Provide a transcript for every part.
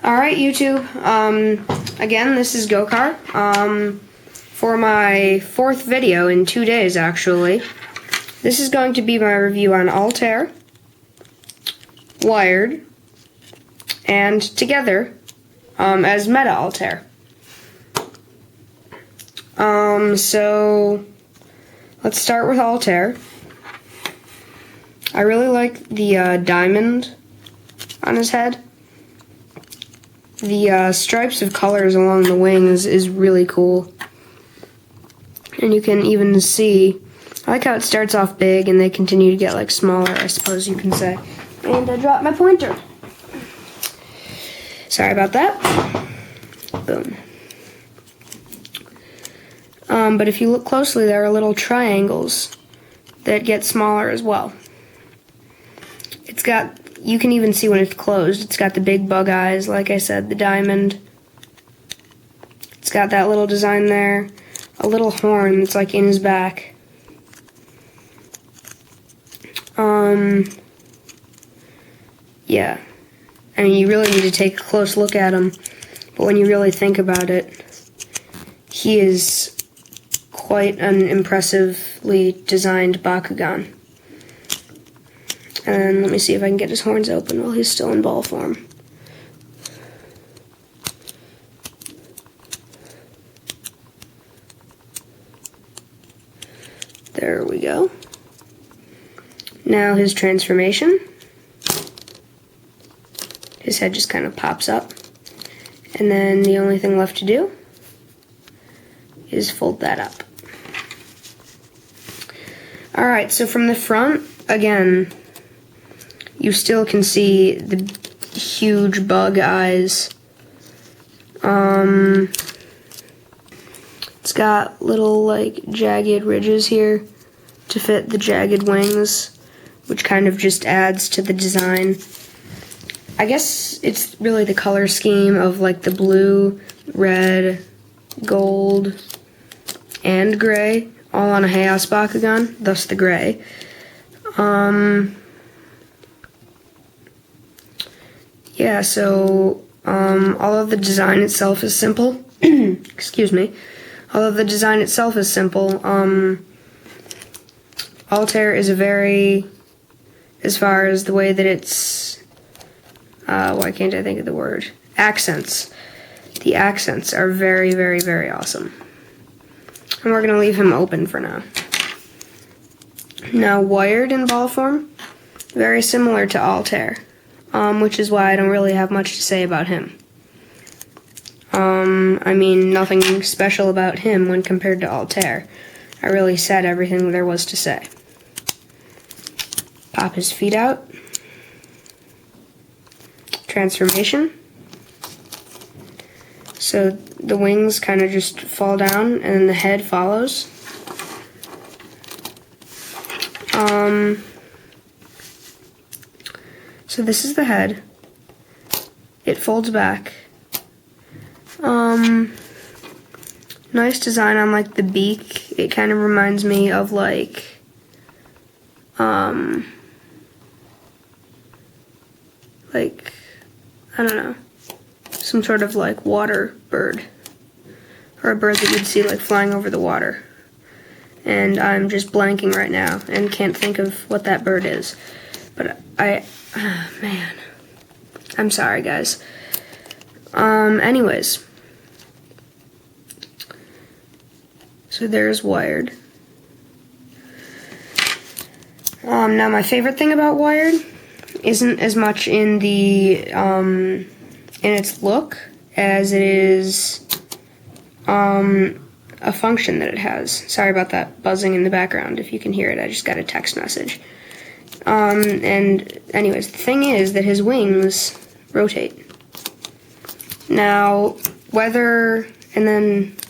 Alright, YouTube. Again, this is Gokar. For my 4th video in 2 days, actually. This is going to be my review on Altair, Wired, and Together, as Meta Altair. So, let's start with Altair. I really like the diamond on his head. The stripes of colors along the wings is really cool. And you can even see, I like how it starts off big and they continue to get like smaller, I suppose you can say. And I dropped my pointer. Sorry about that. Boom. But if you look closely, there are little triangles that get smaller as well. It's got, you can even see when it's closed, it's got the big bug eyes, like I said, the diamond. It's got that little design there, a little horn that's like in his back. Yeah. I mean, you really need to take a close look at him, but when you really think about it, he is quite an impressively designed Bakugan. And let me see if I can get his horns open while he's still in ball form. There we go. Now his transformation. His head just kind of pops up. And then the only thing left to do is fold that up. Alright, so from the front, again, you still can see the huge bug eyes. It's got little like jagged ridges here to fit the jagged wings, which kind of just adds to the design. I guess it's really the color scheme of like the blue, red, gold, and gray, all on a Chaos Bakugan, thus the gray. Yeah, so all of the design itself is simple. Excuse me. All of the design itself is simple. Altair is a very, as far as the way that it's, why can't I think of the word? Accents. The accents are very, very, very awesome. And we're going to leave him open for now. Now, Wired in ball form, very similar to Altair, which is why I don't really have much to say about him. I mean, nothing special about him when compared to Altair. I really said everything there was to say. Pop his feet out. Transformation. So the wings kind of just fall down and then the head follows. So this is the head. It folds back. Nice design on like the beak. It kind of reminds me of like I don't know, some sort of like water bird, or a bird that you'd see like flying over the water. And I'm just blanking right now and can't think of what that bird is. But man, I'm sorry guys. Anyways, so there's Wired. Now my favorite thing about Wired isn't as much in the in its look as it is a function that it has. Sorry about that buzzing in the background. If you can hear it, I just got a text message. And anyways, the thing is that his wings rotate. Now,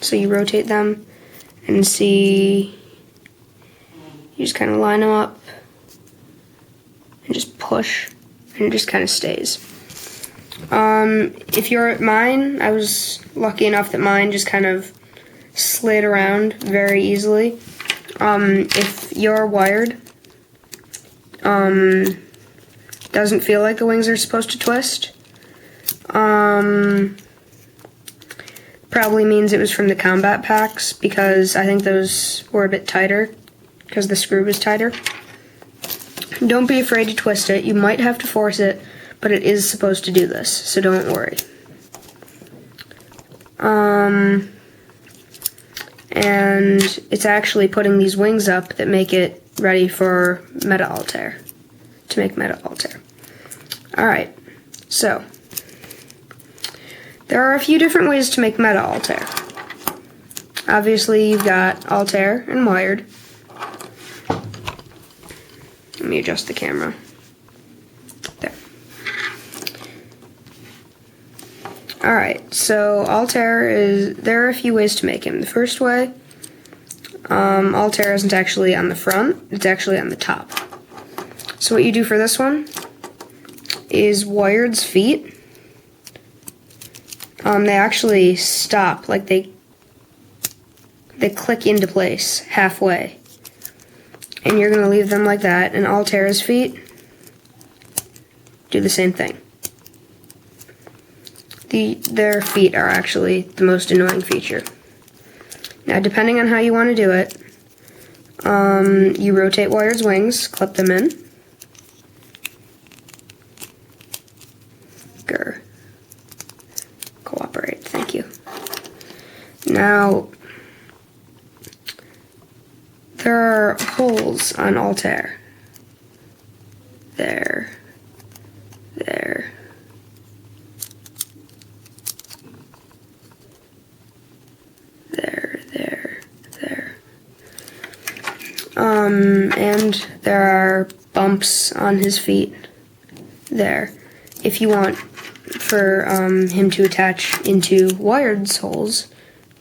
so you rotate them and see, you just kind of line them up and just push, and it just kind of stays. If you're at mine, I was lucky enough that mine just kind of slid around very easily. If you're Wired, doesn't feel like the wings are supposed to twist, Probably means it was from the combat packs, because I think those were a bit tighter, because the screw was tighter. Don't be afraid to twist it. You might have to force it, but it is supposed to do this, so don't worry. And it's actually putting these wings up that make it ready for Meta Altair, to make Meta Altair. Alright, so there are a few different ways to make Meta Altair. Obviously, you've got Altair and wired. Let me adjust the camera. There. Alright, so Altair there are a few ways to make him. The first way, Altair isn't actually on the front, it's actually on the top. So what you do for this one is Wired's feet. They actually stop, like they click into place halfway. And you're going to leave them like that, and Altair's feet do the same thing. Their feet are actually the most annoying feature. Now, depending on how you want to do it, you rotate Wired's wings, clip them in. Grr. Cooperate, thank you. Now, there are holes on Altair. There. There. And there are bumps on his feet there. If you want for him to attach into Wired's holes,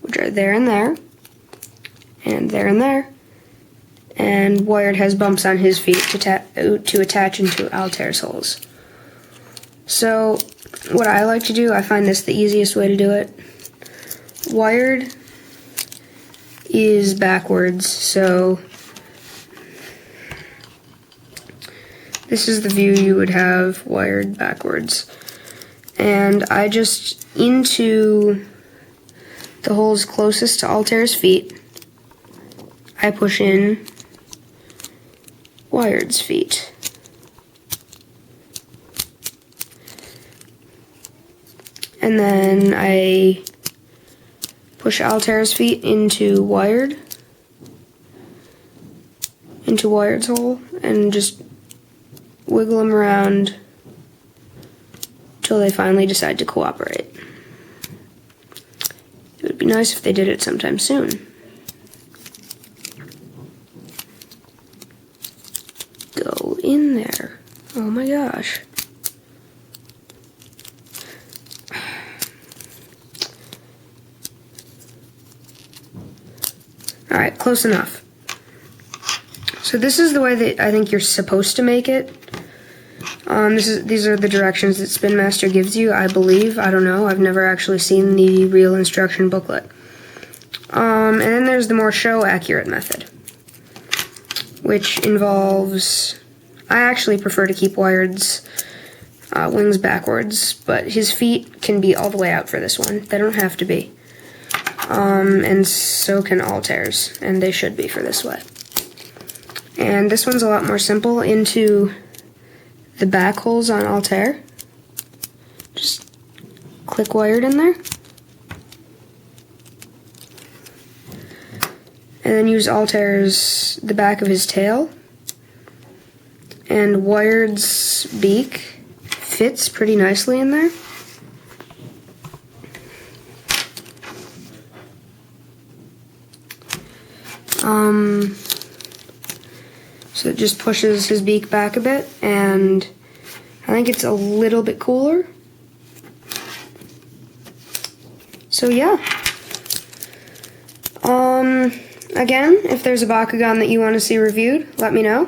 which are there and there, and there and there, and Wired has bumps on his feet to attach into Altair's holes. So, what I like to do, I find this the easiest way to do it. Wired is backwards, so this is the view you would have Wired backwards. And I just, into the holes closest to Altair's feet, I push in Wired's feet. And then I push Altair's feet into Wired's hole, and just wiggle them around till they finally decide to cooperate. It would be nice if they did it sometime soon. Go in there. Oh my gosh. Alright, close enough. So this is the way that I think you're supposed to make it. These are the directions that Spin Master gives you, I believe. I don't know. I've never actually seen the real instruction booklet. And then there's the more show-accurate method, which involves... I actually prefer to keep Wired's wings backwards, but his feet can be all the way out for this one. They don't have to be. And so can Altair's, and they should be for this way. And this one's a lot more simple. Into the back holes on Altair, just click Wired in there, and then use the back of his tail, and Wired's beak fits pretty nicely in there. So it just pushes his beak back a bit, and I think it's a little bit cooler. So yeah. Again, if there's a Bakugan that you want to see reviewed, let me know.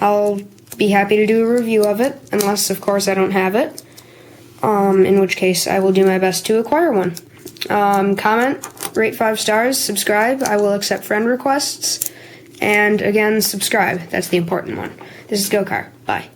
I'll be happy to do a review of it, unless, of course, I don't have it. In which case, I will do my best to acquire one. Comment, rate 5 stars, subscribe. I will accept friend requests. And again, subscribe. That's the important one. This is Gokar. Bye.